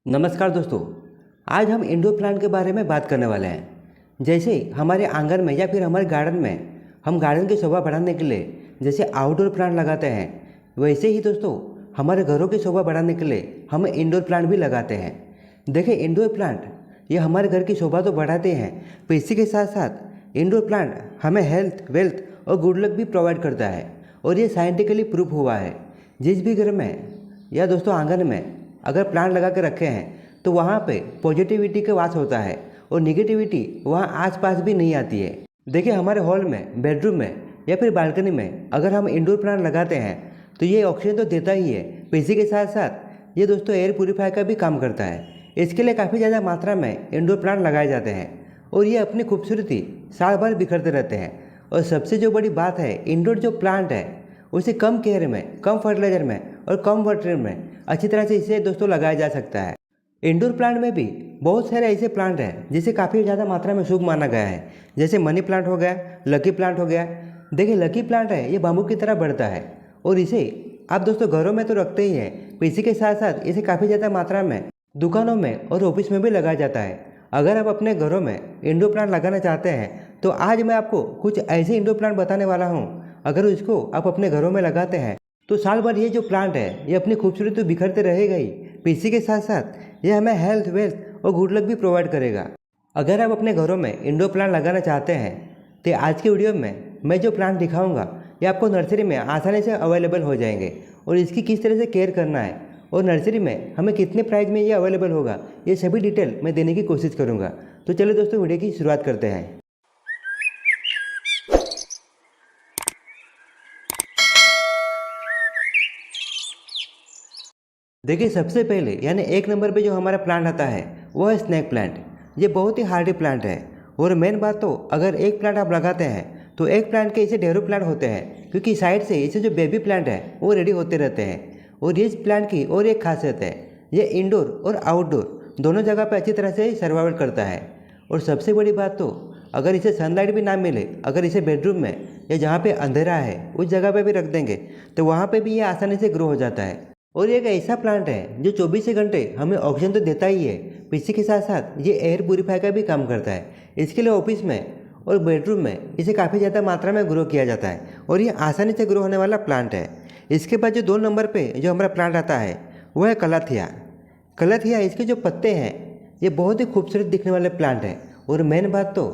नमस्कार दोस्तों। आज हम इंडोर प्लांट के बारे में बात करने वाले हैं। जैसे हमारे आंगन में या फिर हमारे गार्डन में हम गार्डन की शोभा बढ़ाने के लिए जैसे आउटडोर प्लांट लगाते हैं, वैसे ही दोस्तों हमारे घरों की शोभा बढ़ाने के लिए हम इंडोर प्लांट भी लगाते हैं। देखिए, इंडोर प्लांट ये हमारे घर की शोभा तो बढ़ाते हैं, पर इसी के साथ साथ इंडोर प्लांट हमें हेल्थ, वेल्थ और गुड लक भी प्रोवाइड करता है। और ये साइंटिफिकली प्रूफ हुआ है। जिस भी घर में या दोस्तों आंगन में अगर प्लांट लगा के रखे हैं तो वहाँ पे पॉजिटिविटी का वास होता है और निगेटिविटी वहाँ आसपास भी नहीं आती है। देखिए, हमारे हॉल में, बेडरूम में या फिर बालकनी में अगर हम इंडोर प्लांट लगाते हैं तो ये ऑक्सीजन तो देता ही है, पर इसी के साथ साथ ये दोस्तों एयर प्यूरीफायर का भी काम करता है। इसके लिए काफ़ी ज़्यादा मात्रा में इंडोर प्लांट लगाए जाते हैं और ये अपनी खूबसूरती साल भर बिखरते रहते हैं। और सबसे जो बड़ी बात है, इंडोर जो प्लांट है उसे कम केयर में, कम फर्टिलाइजर में और कम वाटर में अच्छी तरह से इसे दोस्तों लगाया जा सकता है। इंडोर प्लांट में भी बहुत सारे ऐसे प्लांट हैं जिसे काफ़ी ज़्यादा मात्रा में शुभ माना गया है। जैसे मनी प्लांट हो गया, लकी प्लांट हो गया। देखिए, लकी प्लांट है ये बाम्बू की तरह बढ़ता है और इसे आप दोस्तों घरों में तो रखते ही हैं, पर इसी के साथ साथ इसे काफ़ी ज़्यादा मात्रा में दुकानों में और ऑफिस में भी लगाया जाता है। अगर आप अपने घरों में इंडोर प्लांट लगाना चाहते हैं तो आज मैं आपको कुछ ऐसे इंडोर प्लांट बताने वाला हूँ। अगर इसको आप अपने घरों में लगाते हैं तो साल भर ये जो प्लांट है ये अपनी खूबसूरती तो बिखरते रहेगा ही, इसी के साथ साथ ये हमें हेल्थ, वेल्थ और गुड लक भी प्रोवाइड करेगा। अगर आप अपने घरों में इंडोर प्लांट लगाना चाहते हैं तो आज की वीडियो में मैं जो प्लांट दिखाऊंगा ये आपको नर्सरी में आसानी से अवेलेबल हो जाएंगे और इसकी किस तरह से केयर करना है और नर्सरी में हमें कितने प्राइस में ये अवेलेबल होगा, ये सभी डिटेल मैं देने की कोशिश करूँगा। तो चलिए दोस्तों, वीडियो की शुरुआत करते हैं। देखिए, सबसे पहले यानी एक नंबर पे जो हमारा प्लांट आता है वो है स्नेक प्लांट। ये बहुत ही हार्डी प्लांट है और मेन बात तो अगर एक प्लांट आप लगाते हैं तो एक प्लांट के इसे ढेरों प्लांट होते हैं, क्योंकि साइड से इसे जो बेबी प्लांट है वो रेडी होते रहते हैं। और इस प्लांट की और एक खासियत है, ये इंडोर और आउटडोर दोनों जगह पर अच्छी तरह से सर्वाइवल करता है। और सबसे बड़ी बात तो अगर इसे सनलाइट भी ना मिले, अगर इसे बेडरूम में या जहाँ पे अंधेरा है उस जगह पे भी रख देंगे तो वहाँ पे भी ये आसानी से ग्रो हो जाता है। और ये एक ऐसा प्लांट है जो 24 घंटे हमें ऑक्सीजन तो देता ही है, इसी के साथ साथ ये एयर प्यूरीफायर का भी काम करता है। इसके लिए ऑफिस में और बेडरूम में इसे काफ़ी ज़्यादा मात्रा में ग्रो किया जाता है और ये आसानी से ग्रो होने वाला प्लांट है। इसके बाद जो 2 नंबर पे जो हमारा प्लांट आता है वो है कलाथिया। कलाथिया, इसके जो पत्ते हैं ये बहुत ही खूबसूरत दिखने वाले प्लांट है। और मेन बात तो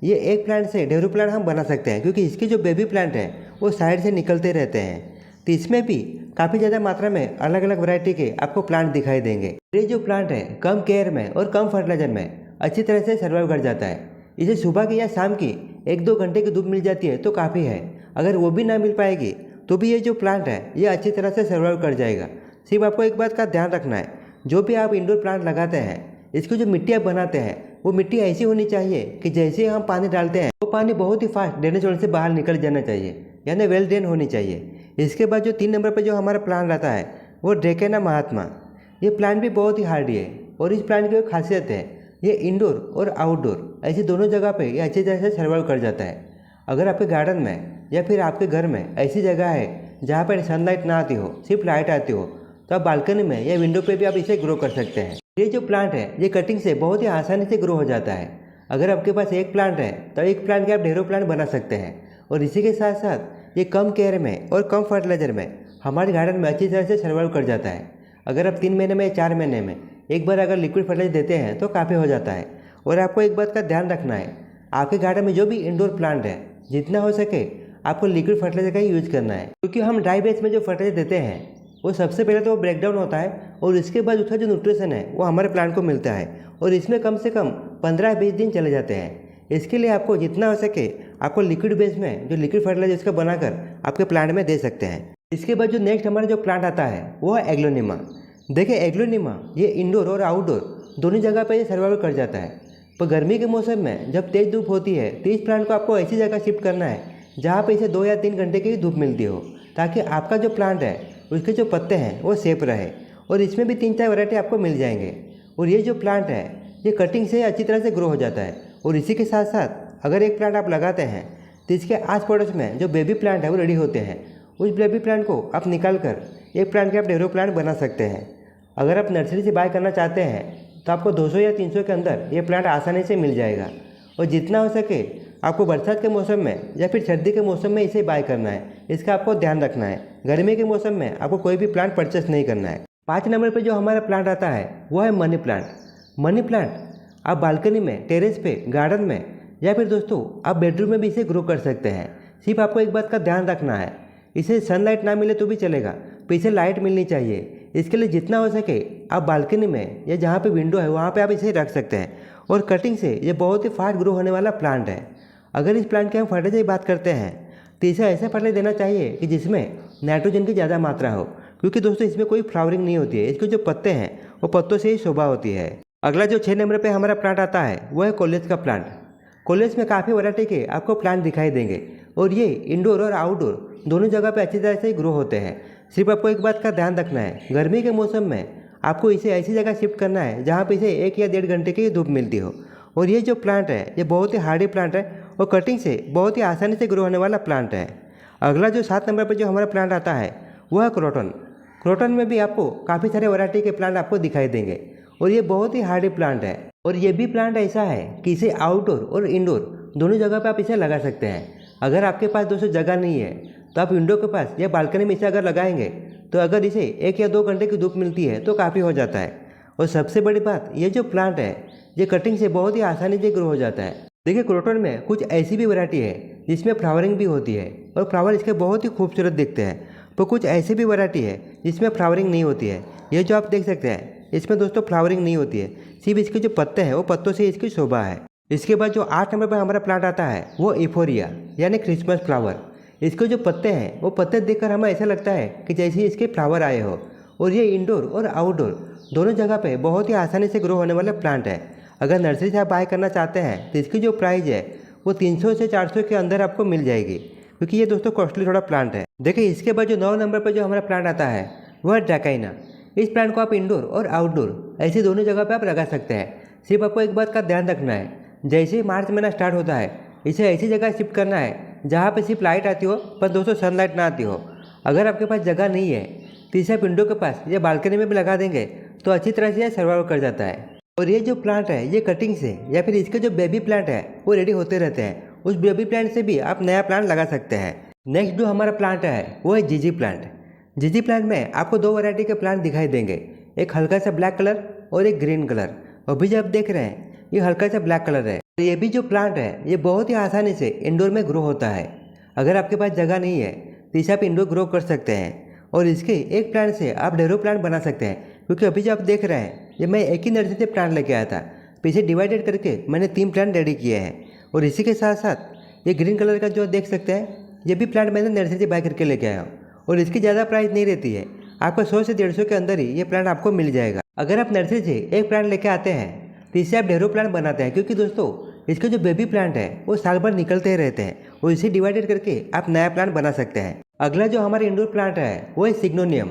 ये एक प्लांट से ढेरों प्लांट हम बना सकते हैं, क्योंकि इसके जो बेबी प्लांट हैं वो साइड से निकलते रहते हैं। तो इसमें भी काफ़ी ज़्यादा मात्रा में अलग अलग वैरायटी के आपको प्लांट दिखाई देंगे। ये जो प्लांट है कम केयर में और कम फर्टिलाइजर में अच्छी तरह से सर्वाइव कर जाता है। इसे सुबह की या शाम की 1-2 घंटे की धूप मिल जाती है तो काफ़ी है। अगर वो भी ना मिल पाएगी तो भी ये जो प्लांट है ये अच्छी तरह से सर्वाइव कर जाएगा। सिर्फ आपको एक बात का ध्यान रखना है, जो भी आप इंडोर प्लांट लगाते हैं इसकी जो मिट्टी आप बनाते हैं वो मिट्टी ऐसी होनी चाहिए कि जैसे ही हम पानी डालते हैं वो पानी बहुत ही फास्ट ड्रेनेज होल से बाहर निकल जाना चाहिए, यानी वेल ड्रेन होनी चाहिए। इसके बाद जो 3 नंबर पर जो हमारा प्लांट आता है वो ड्रेकेना महात्मा। ये प्लांट भी बहुत ही हार्डी है और इस प्लांट की एक खासियत है, ये इंडोर और आउटडोर ऐसी दोनों जगह पे ये अच्छी तरह से सर्वाइव कर जाता है। अगर आपके गार्डन में या फिर आपके घर में ऐसी जगह है जहाँ पर सनलाइट ना आती हो, सिर्फ लाइट आती हो, तो आप बालकनी में या विंडो पे भी आप इसे ग्रो कर सकते हैं। ये जो प्लांट है ये कटिंग से बहुत ही आसानी से ग्रो हो जाता है। अगर आपके पास एक प्लांट है तो एक प्लांट के आप ढेरों प्लांट बना सकते हैं। और इसी के साथ साथ ये कम केयर में और कम फर्टिलाइजर में हमारे गार्डन में अच्छी तरह से सर्वाइव कर जाता है। अगर आप 3 महीने में या 4 महीने में एक बार अगर लिक्विड फर्टिलाइजर देते हैं तो काफ़ी हो जाता है। और आपको एक बात का ध्यान रखना है, आपके गार्डन में जो भी इंडोर प्लांट है जितना हो सके आपको लिक्विड फर्टिलाइजर का ही यूज करना है, क्योंकि हम ड्राई बेस में जो फर्टिलाइजर देते हैं वो सबसे पहले तो वो ब्रेक डाउन होता है और इसके बाद उसका जो न्यूट्रिशन है वो हमारे प्लांट को मिलता है और इसमें कम से कम 15-20 दिन चले जाते हैं। इसके लिए आपको जितना हो सके आपको लिक्विड बेस में जो लिक्विड फर्टिलाइजर इसका बनाकर आपके प्लांट में दे सकते हैं। इसके बाद जो नेक्स्ट हमारा जो प्लांट आता है वो है एग्लोनिमा। देखिए, एग्लोनिमा ये इंडोर और आउटडोर दोनों जगह पर ये सर्वाइव कर जाता है। पर गर्मी के मौसम में जब तेज़ धूप होती है तो इस प्लांट को आपको ऐसी जगह शिफ्ट करना है जहाँ पर इसे 2 या 3 घंटे की धूप मिलती हो, ताकि आपका जो प्लांट है उसके जो पत्ते हैं वो सेफ रहे। और इसमें भी 3-4 वैरायटी आपको मिल जाएंगे। और ये जो प्लांट है ये कटिंग से अच्छी तरह से ग्रो हो जाता है। और इसी के साथ साथ अगर एक प्लांट आप लगाते हैं तो इसके आस पड़ोस में जो बेबी प्लांट है वो रेडी होते हैं। उस बेबी प्लांट को आप निकाल कर एक प्लांट के आप ढेरों प्लांट बना सकते हैं। अगर आप नर्सरी से बाय करना चाहते हैं तो आपको 200 या 300 के अंदर ये प्लांट आसानी से मिल जाएगा। और जितना हो सके आपको बरसात के मौसम में या फिर सर्दी के मौसम में इसे बाय करना है, इसका आपको ध्यान रखना है। गर्मी के मौसम में आपको कोई भी प्लांट परचेस नहीं करना है। 5 नंबर पर जो हमारा प्लांट आता है वो है मनी प्लांट। मनी प्लांट आप बालकनी में, टेरेस पे, गार्डन में या फिर दोस्तों आप बेडरूम में भी इसे ग्रो कर सकते हैं। सिर्फ आपको एक बात का ध्यान रखना है, इसे सनलाइट ना मिले तो भी चलेगा, पीछे लाइट मिलनी चाहिए। इसके लिए जितना हो सके आप बालकनी में या जहाँ पे विंडो है वहाँ पे आप इसे रख सकते हैं। और कटिंग से ये बहुत ही फास्ट ग्रो होने वाला प्लांट है। अगर इस प्लांट के हम फर्टिलाइजर की बात करते हैं तो इसे ऐसा फर्टिलाइजर देना चाहिए कि जिसमें नाइट्रोजन की ज़्यादा मात्रा हो, क्योंकि दोस्तों इसमें कोई फ्लावरिंग नहीं होती है। इसके जो पत्ते हैं वो पत्तों से ही शोभा होती है। अगला जो 6 नंबर पे हमारा प्लांट आता है वो है कोलेज का प्लांट। कोलेज में काफ़ी वैरायटी के आपको प्लांट दिखाई देंगे और ये इंडोर और आउटडोर दोनों जगह पे अच्छी तरह से ग्रो होते हैं। सिर्फ आपको एक बात का ध्यान रखना है, गर्मी के मौसम में आपको इसे ऐसी जगह शिफ्ट करना है जहाँ पे इसे 1 या 1.5 घंटे की धूप मिलती हो। और ये जो प्लांट है ये बहुत ही हार्डी प्लांट है और कटिंग से बहुत ही आसानी से ग्रो होने वाला प्लांट है। अगला जो 7 नंबर पर जो हमारा प्लांट आता है वो है क्रोटन। क्रोटन में भी आपको काफ़ी सारे वैरायटी के प्लांट आपको दिखाई देंगे और ये बहुत ही हार्डी प्लांट है। और ये भी प्लांट ऐसा है कि इसे आउटडोर और इंडोर दोनों जगह पे आप इसे लगा सकते हैं। अगर आपके पास दोस्तों जगह नहीं है तो आप विंडो के पास या बालकनी में इसे अगर लगाएंगे तो अगर इसे 1 या 2 घंटे की धूप मिलती है तो काफ़ी हो जाता है। और सबसे बड़ी बात, ये जो प्लांट है ये कटिंग से बहुत ही आसानी से ग्रो हो जाता है। देखिए क्रोटन में कुछ ऐसी भी वैरायटी है जिसमें फ्लावरिंग भी होती है और फ्लावर इसके बहुत ही खूबसूरत दिखते हैं। तो कुछ ऐसी भी वैरायटी है जिसमें फ्लावरिंग नहीं होती है। ये जो आप देख सकते हैं इसमें दोस्तों फ्लावरिंग नहीं होती है, सिर्फ इसके जो पत्ते हैं वो पत्तों से इसकी शोभा है। इसके बाद जो 8 नंबर पर हमारा प्लांट आता है वो इफोरिया यानी क्रिसमस फ्लावर। इसके जो पत्ते हैं वो पत्ते देखकर हमें ऐसा लगता है कि जैसे ही इसके फ्लावर आए हो। और ये इंडोर और आउटडोर दोनों जगह पे बहुत ही आसानी से ग्रो होने वाला प्लांट है। अगर नर्सरी से आप बाय करना चाहते हैं तो इसकी जो प्राइस है वो 300 से 400 के अंदर आपको मिल जाएगी, क्योंकि ये दोस्तों कॉस्टली थोड़ा प्लांट है। देखिए इसके बाद जो 9 नंबर पर जो हमारा प्लांट आता है वो है ड्रैकाइना। इस प्लांट को आप इंडोर और आउटडोर ऐसी दोनों जगह पे आप लगा सकते हैं। सिर्फ आपको एक बात का ध्यान रखना है, जैसे ही मार्च महीना स्टार्ट होता है इसे ऐसी जगह शिफ्ट करना है जहाँ पे सिर्फ लाइट आती हो पर दोस्तों सनलाइट ना आती हो। अगर आपके पास जगह नहीं है तो इसे आप विंडो के पास या बालकनी में भी लगा देंगे तो अच्छी तरह से सर्वाइव कर जाता है। और ये जो प्लांट है ये कटिंग से या फिर इसके जो बेबी प्लांट है वो रेडी होते रहते हैं, उस बेबी प्लांट से भी आप नया प्लांट लगा सकते हैं। नेक्स्ट जो हमारा प्लांट है वो है जीजी प्लांट। जीजी प्लांट में आपको 2 वैरायटी के प्लांट दिखाई देंगे, एक हल्का सा ब्लैक कलर और एक ग्रीन कलर। अभी जो आप देख रहे हैं ये हल्का सा ब्लैक कलर है। ये भी जो प्लांट है ये बहुत ही आसानी से इंडोर में ग्रो होता है। अगर आपके पास जगह नहीं है तो इसे आप इंडोर ग्रो कर सकते हैं और इसके एक प्लांट से आप ढेरों प्लांट बना सकते हैं। क्योंकि अभी जो आप देख रहे हैं ये मैं एक ही नर्सरी से प्लांट लेके आया था, तो इसे डिवाइडेड करके मैंने 3 प्लांट रेडी किए हैं। और इसी के साथ साथ ये ग्रीन कलर का जो देख सकते हैं ये भी प्लांट मैंने नर्सरी से बाय करके लेके आया हूँ। और इसकी ज़्यादा प्राइस नहीं रहती है, आपको 100 से 150 के अंदर ही ये प्लांट आपको मिल जाएगा। अगर आप नर्सरी से एक प्लांट लेके आते हैं तो इससे आप ढेरों प्लांट बनाते हैं, क्योंकि दोस्तों इसके जो बेबी प्लांट है वो साल भर निकलते ही रहते हैं और इसे डिवाइडेड करके आप नया प्लांट बना सकते हैं। अगला जो हमारा इंडोर प्लांट है वो है सिग्नोनियम।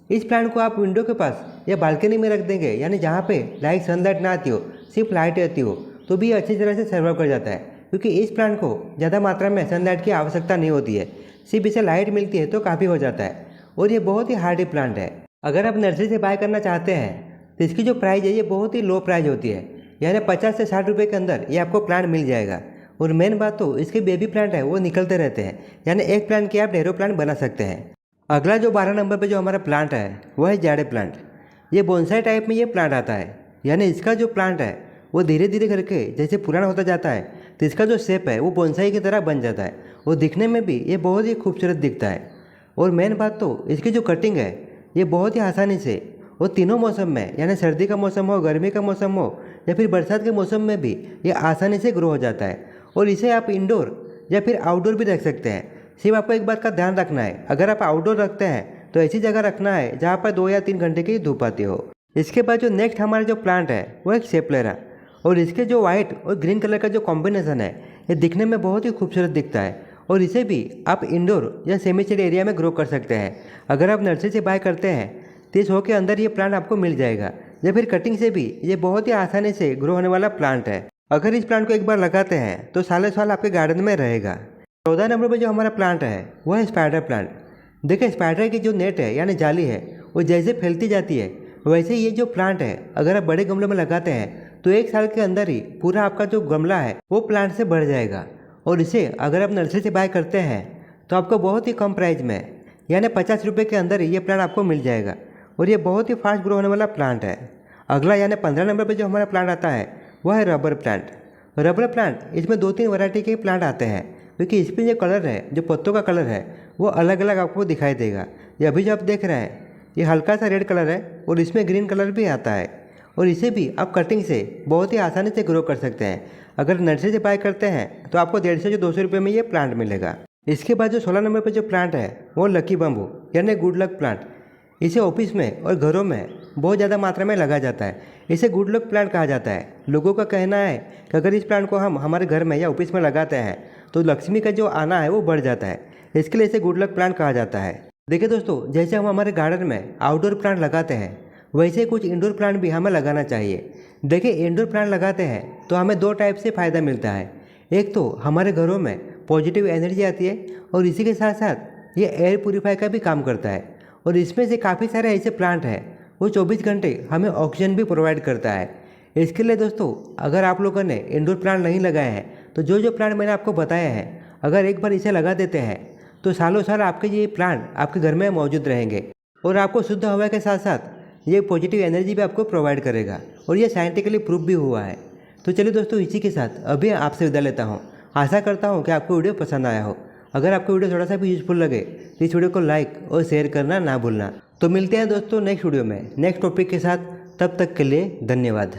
इस प्लांट को आप विंडो के पास या बालकनी में रख देंगे, यानी जहाँ पे लाइट सनलाइट ना आती हो, सिर्फ लाइट आती हो, तो भी अच्छी तरह से सर्वाइव कर जाता है। क्योंकि इस प्लांट को ज़्यादा मात्रा में सनलाइट की आवश्यकता नहीं होती है, सिर्फ इसे लाइट मिलती है तो काफ़ी हो जाता है। और ये बहुत ही हार्डी प्लांट है। अगर आप नर्सरी से बाय करना चाहते हैं तो इसकी जो प्राइस है ये बहुत ही लो प्राइस होती है, यानी 50 से 60 रुपये के अंदर ये आपको प्लांट मिल जाएगा। और मेन बात तो इसके बेबी प्लांट है वो निकलते रहते हैं, यानी एक प्लांट के आप ढेरों प्लांट बना सकते हैं। अगला जो 12 नंबर पे जो हमारा प्लांट है वो है जाड़े प्लांट। ये बोनसाई टाइप में ये प्लांट आता है, यानी इसका जो प्लांट है वो धीरे धीरे करके जैसे पुराना होता जाता है तो इसका जो शेप है वो बोनसाई की तरह बन जाता है और दिखने में भी ये बहुत ही खूबसूरत दिखता है। और मेन बात तो इसकी जो कटिंग है ये बहुत ही आसानी से और तीनों मौसम में, यानी सर्दी का मौसम हो, गर्मी का मौसम हो या फिर बरसात के मौसम में भी ये आसानी से ग्रो हो जाता है। और इसे आप इंडोर या फिर आउटडोर भी रख सकते हैं। सिर्फ आपको एक बात का ध्यान रखना है, अगर आप आउटडोर रखते हैं तो ऐसी जगह रखना है जहाँ पर 2 या 3 घंटे की धूप आती हो। इसके बाद जो नेक्स्ट हमारा जो प्लांट है वो एक सेपलेरा। और इसके जो वाइट और ग्रीन कलर का जो कॉम्बिनेशन है ये दिखने में बहुत ही खूबसूरत दिखता है। और इसे भी आप इंडोर या सेमी शेड एरिया में ग्रो कर सकते हैं। अगर आप नर्सरी से बाय करते हैं तो 100 के अंदर ये प्लांट आपको मिल जाएगा, या फिर कटिंग से भी ये बहुत ही आसानी से ग्रो होने वाला प्लांट है। अगर इस प्लांट को एक बार लगाते हैं तो सालों साल आपके गार्डन में रहेगा। 14 नंबर पर जो हमारा प्लांट है वो है स्पाइडर प्लांट। देखिए स्पाइडर की जो नेट है यानी जाली है वो जैसे फैलती जाती है वैसे ये जो प्लांट है अगर आप बड़े गमलों में लगाते हैं तो 1 साल के अंदर ही पूरा आपका जो गमला है वो प्लांट से बढ़ जाएगा। और इसे अगर आप नर्सरी से बाय करते हैं तो आपको बहुत ही कम प्राइस में यानी 50 रुपये के अंदर ही ये प्लांट आपको मिल जाएगा। और ये बहुत ही फास्ट ग्रो होने वाला प्लांट है। अगला यानी 15 नंबर पर जो हमारा प्लांट आता है वह है रबर प्लांट। रबर प्लांट इसमें 2-3 वैरायटी के प्लांट आते हैं, क्योंकि इसमें जो कलर है, जो पत्तों का कलर है वो अलग अलग आपको दिखाई देगा। ये अभी जो आप देख रहे हैं ये हल्का सा रेड कलर है और इसमें ग्रीन कलर भी आता है। और इसे भी आप कटिंग से बहुत ही आसानी से ग्रो कर सकते हैं। अगर नर्सरी से बाय करते हैं तो आपको 150 से 200 रुपये में ये प्लांट मिलेगा। इसके बाद जो 16 नंबर पर जो प्लांट है वो लकी बम्बू यानी गुड लक प्लांट। इसे ऑफिस में और घरों में बहुत ज़्यादा मात्रा में लगाया जाता है। इसे गुड लक प्लांट कहा जाता है। लोगों का कहना है कि अगर इस प्लांट को हम हमारे घर में या ऑफिस में लगाते हैं तो लक्ष्मी का जो आना है वो बढ़ जाता है। इसके लिए इसे गुड लक प्लांट कहा जाता है। देखिए दोस्तों, जैसे हम हमारे गार्डन में आउटडोर प्लांट लगाते हैं वैसे कुछ इंडोर प्लांट भी हमें लगाना चाहिए। देखिए, इंडोर प्लांट लगाते हैं तो हमें 2 टाइप से फ़ायदा मिलता है। एक तो हमारे घरों में पॉजिटिव एनर्जी आती है और इसी के साथ साथ ये एयर प्यूरीफायर का भी काम करता है। और इसमें से काफ़ी सारे ऐसे प्लांट हैं वो 24 घंटे हमें ऑक्सीजन भी प्रोवाइड करता है। इसके लिए दोस्तों, अगर आप लोगों ने इंडोर प्लांट नहीं लगाए हैं तो जो प्लांट मैंने आपको बताया है, अगर एक बार इसे लगा देते हैं तो सालों साल आपके ये प्लांट आपके घर में मौजूद रहेंगे और आपको शुद्ध हवा के साथ साथ ये पॉजिटिव एनर्जी भी आपको प्रोवाइड करेगा। और ये साइंटिफिकली प्रूफ भी हुआ है। तो चलिए दोस्तों, इसी के साथ अभी आपसे विदा लेता हूँ। आशा करता हूँ कि आपको वीडियो पसंद आया हो। अगर आपको वीडियो थोड़ा सा भी यूजफुल लगे तो इस वीडियो को लाइक और शेयर करना ना भूलना। तो मिलते हैं दोस्तों नेक्स्ट वीडियो में नेक्स्ट टॉपिक के साथ। तब तक के लिए धन्यवाद।